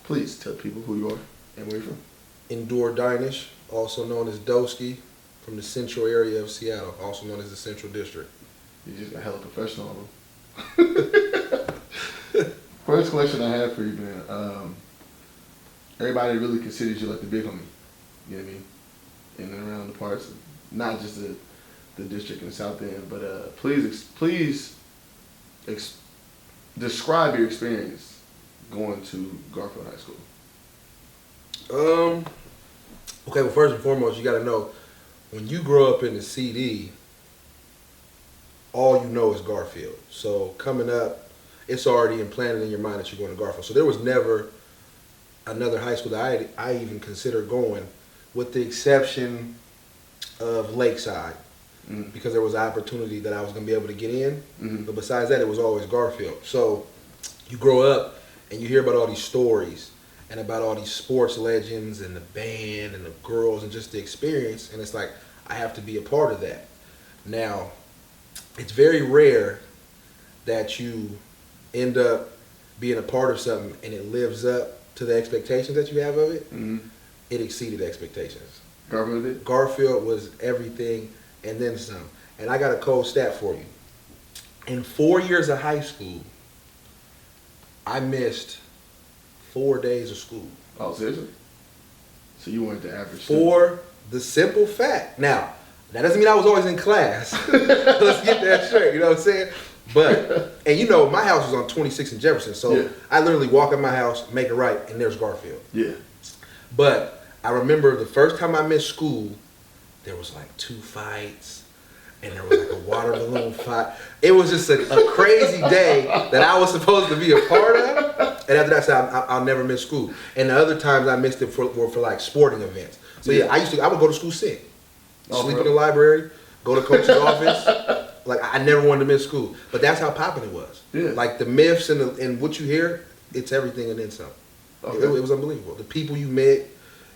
Please tell people who you are and where you're from. Endure Dinish, also known as Doeski, from the central area of Seattle, also known as the Central District. You just got hella professional on them. First question I have for you, man. Everybody really considers you like the big homie. You know what I mean? In and around the parts, not just the district in the South End, but please describe your experience going to Garfield High School. Okay, well, first and foremost, you got to know, when you grow up in the CD, all you know is Garfield. So coming up, it's already implanted in your mind that you're going to Garfield. So there was never another high school that I even considered going, with the exception of Lakeside, because there was an opportunity that I was going to be able to get in. But besides that, it was always Garfield. So you grow up and you hear about all these stories and about all these sports legends and the band and the girls and just the experience, and it's like, I have to be a part of that. Now, it's very rare that you end up being a part of something and it lives up to the expectations that you have of it. It exceeded expectations. Garfield did? Garfield was everything and then some. And I got a cold stat for you. In 4 years of high school, I missed 4 days of school. Oh, seriously? So you weren't the average For the simple fact. Now, that doesn't mean I was always in class. Let's get that straight, you know what I'm saying? But, and you know, my house was on 26th and Jefferson, so yeah. I literally walk in my house, make a right, and there's Garfield. Yeah. But I remember the first time I missed school, there was like 2 fights, and there was like a water balloon fight. It was just a crazy day that I was supposed to be a part of. And after that, I said, I'll never miss school. And the other times I missed it were for like sporting events. So yeah, I would go to school sick. Sleep in the library, go to coach's office. Like, I never wanted to miss school. But that's how popping it was. Yeah. Like the myths and what you hear, it's everything and then some. Okay. It was unbelievable. The people you met,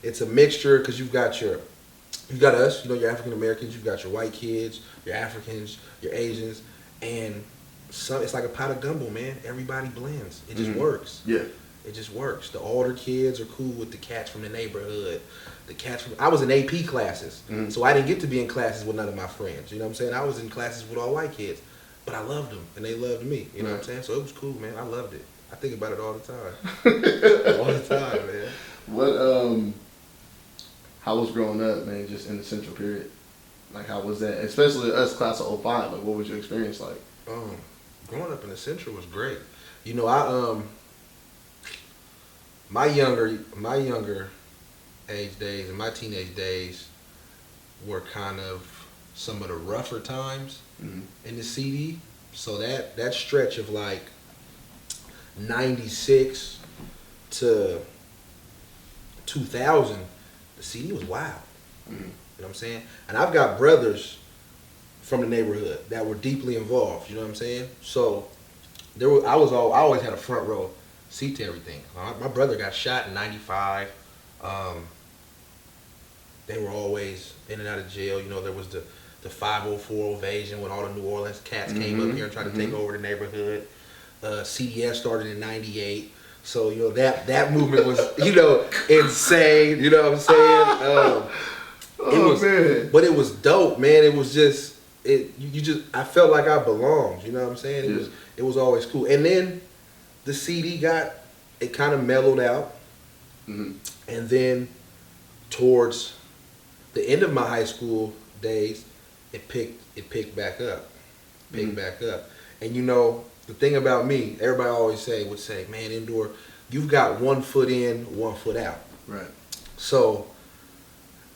it's a mixture, because you've got us, you know, your African Americans, you've got your white kids, your Africans, your Asians, and it's like a pot of gumbo, man. Everybody blends. It just works. Yeah. It just works. The older kids are cool with the cats from the neighborhood. I was in AP classes, so I didn't get to be in classes with none of my friends. You know what I'm saying? I was in classes with all white kids, but I loved them, and they loved me. You know what I'm saying? So it was cool, man. I loved it. I think about it all the time. All the time, man. What, how was growing up, man, just in the Central period? Like, how was that? Especially us, class of 05, like, what was your experience like? Growing up in the Central was great. You know, my younger age days and my teenage days were kind of some of the rougher times in the CD. So that stretch of like 96 to 2000, the CD was wild. You know what I'm saying? And I've got brothers from the neighborhood that were deeply involved. You know what I'm saying? So I always had a front row seat to everything. My brother got shot in '95. They were always in and out of jail. You know, there was the 504 invasion when all the New Orleans cats came up here and tried to take over the neighborhood. CDS started in '98. So, you know, that movement was, you know, insane. You know what I'm saying? Man. But it was dope, man. It was just, I felt like I belonged. You know what I'm saying? It was always cool. And then the CD it kind of mellowed out. And then towards the end of my high school days, it picked back up. Back up. And you know, the thing about me, everybody always would say, man, Endure, you've got 1 foot in, 1 foot out. Right. So,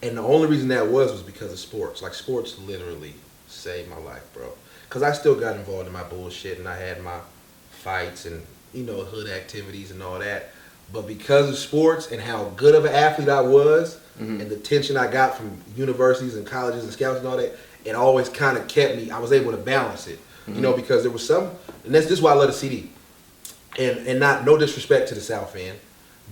and the only reason that was because of sports. Like, sports literally saved my life, bro. Because I still got involved in my bullshit, and I had my fights and, you know, hood activities and all that. But because of sports and how good of an athlete I was, and the attention I got from universities and colleges and scouts and all that, it always kind of kept me, I was able to balance it. You know, because there was some, and this is why I love the CD. And no disrespect to the South End,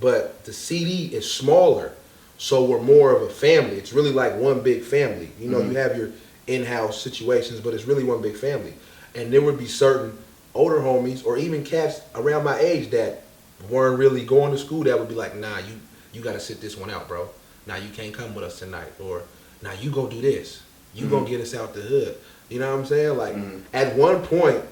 but the CD is smaller, so we're more of a family. It's really like one big family. You know, you have your in-house situations, but it's really one big family. And there would be certain older homies or even cats around my age that weren't really going to school that would be like, nah, you got to sit this one out, bro. Nah, you can't come with us tonight. Or, nah, you go do this. You gonna get us out the hood. You know what I'm saying? Like, at one point,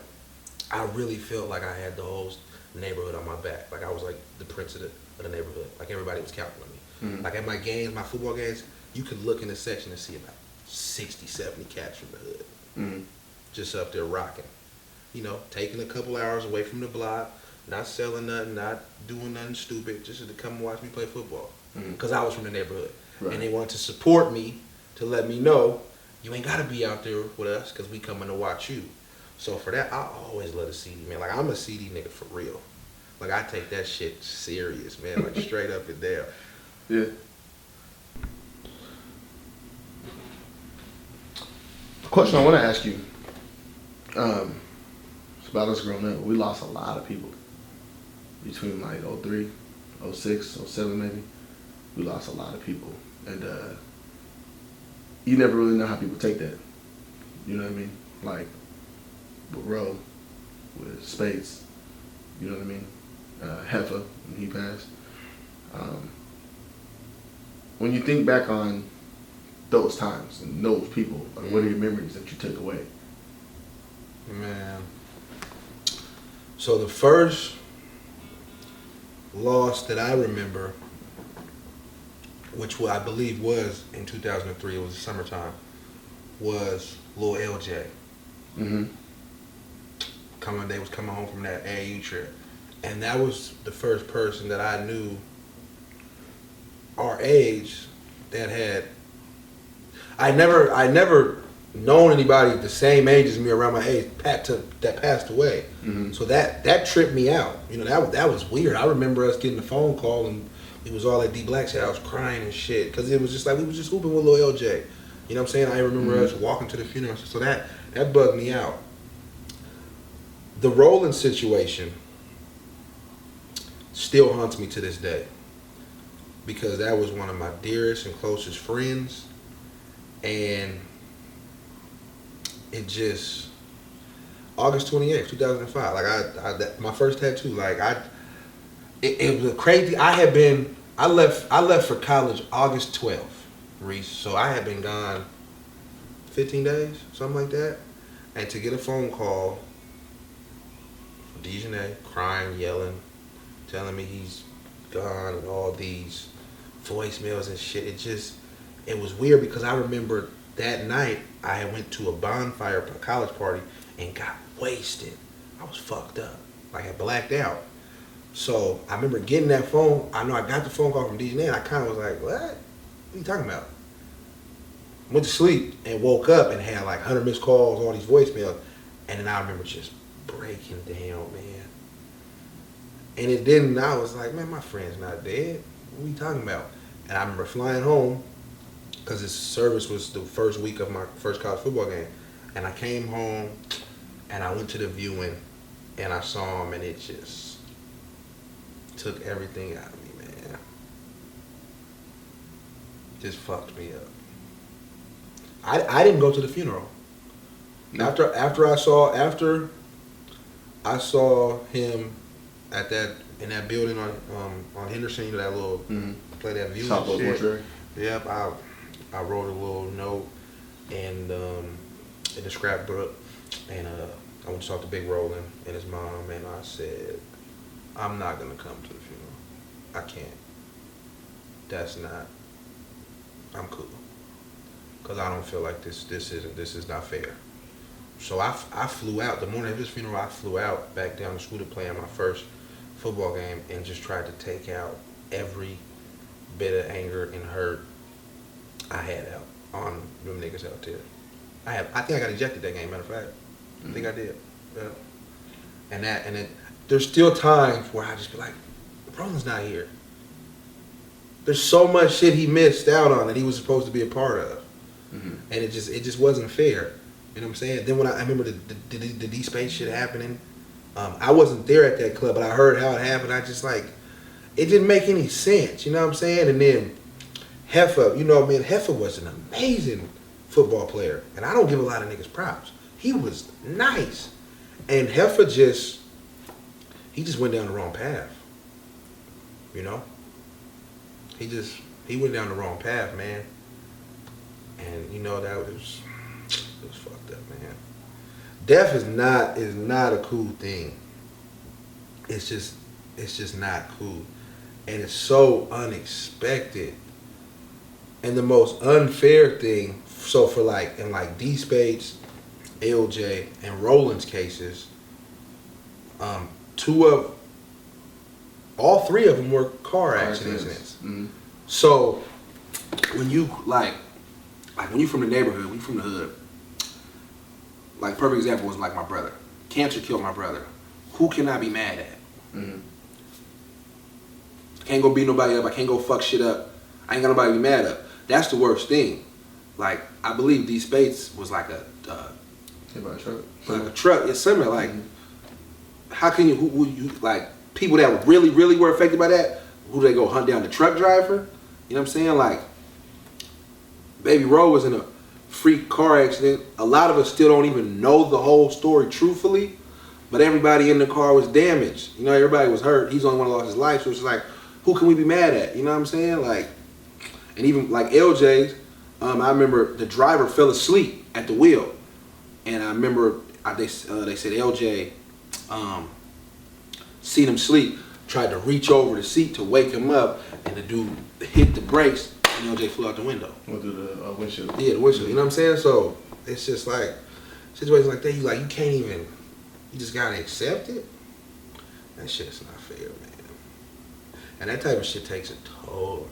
I really felt like I had the whole neighborhood on my back. Like, I was like the prince of the neighborhood. Like, everybody was counting on me. Like, at my games, my football games, you could look in the section and see about 60, 70 cats from the hood. Just up there rocking. You know, taking a couple hours away from the block, not selling nothing, not doing nothing stupid, just to come and watch me play football. Because I was from the neighborhood. Right. And they wanted to support me to let me know, you ain't got to be out there with us because we coming to watch you. So for that, I always love a CD, man. Like, I'm a CD nigga for real. Like, I take that shit serious, man. Like, straight up and down. Yeah. The question I want to ask you, it's about us growing up. We lost a lot of people between like 03, 06, 07 maybe. We lost a lot of people. And you never really know how people take that. You know what I mean? Like, with Roe, with Spades, you know what I mean? Heffa, when he passed. When you think back on those times and those people, like, what are your memories that you took away? Man. So the first loss that I remember, which I believe was in 2003, it was the summertime, was Lil LJ. They was coming home from that AAU trip. And that was the first person that I knew our age that had, I never known anybody the same age as me around my age that passed away. So that tripped me out. You know, that was weird. I remember us getting a phone call and it was all at D Black's house crying and shit because it was just like we was just hooping with Lil LJ. You know what I'm saying? I remember us walking to the funeral. So that bugged me out. The Roland situation still haunts me to this day because that was one of my dearest and closest friends, and it just August 28th, 2005. Like my first tattoo. Like it was crazy. I left for college August 12th, Reese. So I had been gone 15 days, something like that, and to get a phone call. Dejanay crying, yelling, telling me he's gone and all these voicemails and shit. It was weird because I remember that night I went to a bonfire college party and got wasted. I was fucked up. Like I blacked out. So I remember getting that phone. I know I got the phone call from Dejanay and I kind of was like, what? What are you talking about? Went to sleep and woke up and had like 100 missed calls, all these voicemails. And then I remember just breaking down, man. And it didn't, I was like, man, my friend's not dead. What are we talking about? And I remember flying home because this service was the first week of my first college football game. And I came home and I went to the viewing and I saw him and it just took everything out of me, man. Just fucked me up. I didn't go to the funeral. After I saw him in that building on Henderson, you know, that little play that view and shit. Mortuary. Yep, I wrote a little note and in the scrapbook, and I went to talk to Big Roland and his mom, and I said, I'm not gonna come to the funeral. I can't. I'm cool, cause I don't feel like this is not fair. So I flew out. The morning of his funeral, I flew out back down to school to play in my first football game and just tried to take out every bit of anger and hurt I had out on them niggas out there. I think I got ejected that game, matter of fact. I think I did. Yeah. And then there's still times where I just be like, Roland's not here. There's so much shit he missed out on that he was supposed to be a part of. And it just wasn't fair. You know what I'm saying? Then when I remember the D-Space shit happening, I wasn't there at that club, but I heard how it happened. I just like, it didn't make any sense. You know what I'm saying? And then Heffa, you know, man, Heffa was an amazing football player. And I don't give a lot of niggas props. He was nice. And Heffa he just went down the wrong path. You know? He went down the wrong path, man. And you know it was fucked up, man. Death is not a cool thing. It's just not cool. And it's so unexpected. And the most unfair thing, so for like in like D Spades, LJ, and Roland's cases, all three of them were car accidents. Mm-hmm. So when you like when you from the neighborhood, when you from the hood, like perfect example was like my brother. Cancer killed my brother. Who can I be mad at? Mm-hmm. Can't go beat nobody up. I can't go fuck shit up. I ain't got nobody to be mad at. That's the worst thing. Like I believe D Spades was like a truck. It's similar. Like how can you who you like people that really were affected by that? Who they go hunt down the truck driver? You know what I'm saying? Like Baby Roe was in a freak car accident. A lot of us still don't even know the whole story truthfully, but everybody in the car was damaged. You know, everybody was hurt. He's the only one who lost his life. So it's like, who can we be mad at? You know what I'm saying? Like, and even like LJ's, I remember the driver fell asleep at the wheel, and I remember they said LJ seen him sleep, tried to reach over the seat to wake him up, and the dude hit the brakes, and LJ flew out the window. Went through the windshield. Yeah, the windshield. You know what I'm saying? So it's just like situations like that. You can't even. You just gotta accept it. That shit's not fair, man. And that type of shit takes a toll,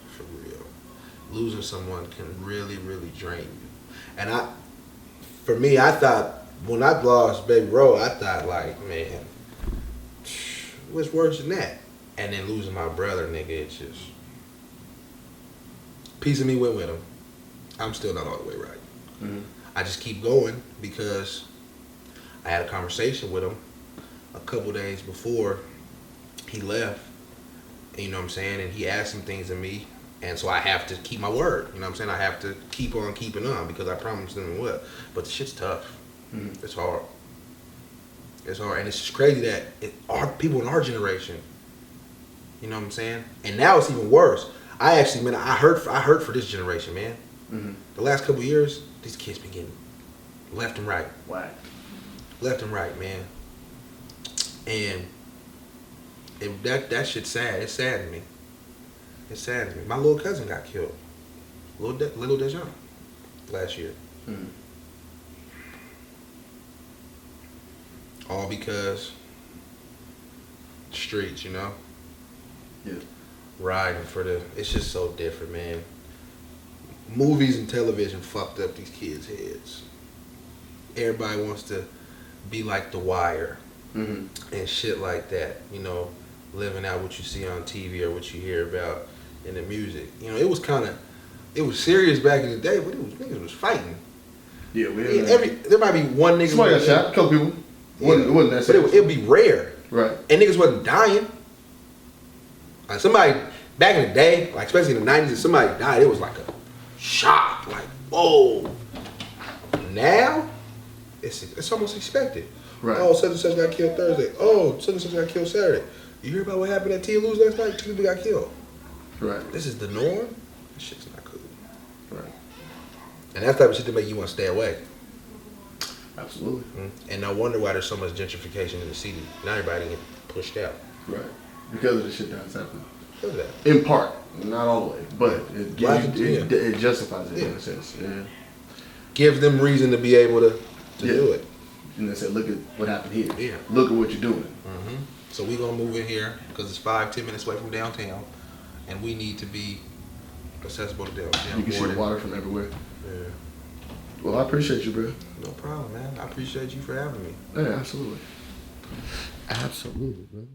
for real. Losing someone can really drain you. And for me, I thought when I lost Baby Roe, I thought like, man, what's worse than that? And then losing my brother, nigga, it's just piece of me went with him. I'm still not all the way right. Mm-hmm. I just keep going because I had a conversation with him a couple days before he left. You know what I'm saying? And he asked some things of me. And so I have to keep my word. You know what I'm saying? I have to keep on keeping on because I promised him what. But the shit's tough. Mm-hmm. It's hard. It's hard. And it's just crazy that people in our generation, you know what I'm saying? And now it's even worse. I hurt for this generation, man. Mm-hmm. The last couple of years, these kids been getting left and right. Whack. Left and right, man. And that shit's sad. It saddened me. It saddened me. My little cousin got killed. Little Dejan. Last year. Mm-hmm. All because streets, you know? Yeah. Riding for it's just so different, man. Movies and television fucked up these kids' heads. Everybody wants to be like The Wire. Mm-hmm. And shit like that, you know, living out what you see on TV or what you hear about in the music. You know, it was serious back in the day, but niggas was fighting. Yeah, there might be one nigga. Somebody got shot, a couple people. Yeah, it wasn't that serious. But it'd be rare. Right. And niggas wasn't dying. Like somebody, back in the day, like especially in the 90s, if somebody died, it was like a shock. Like, whoa. Now, it's almost expected. Right. Oh, such and such got killed Thursday. Oh, such and such got killed Saturday. You hear about what happened at Lou's last night? 2 people got killed. Right. This is the norm? This shit's not cool. Right. And that type of shit to make you want to stay away. Absolutely. Mm-hmm. And no wonder why there's so much gentrification in the city. Now everybody getting pushed out. Right. Because of the shit that's happening. Because of that. In part. Not all the way. But it justifies it in a sense. Yeah. Gives them reason to be able to do it. And they said, look at what happened here. Yeah. Look at what you're doing. Mm-hmm. So we're going to move in here because it's 5-10 minutes away from downtown. And we need to be accessible to downtown. You can see the water from everywhere. Yeah. Well, I appreciate you, bro. No problem, man. I appreciate you for having me. Yeah, absolutely. Absolutely, brother.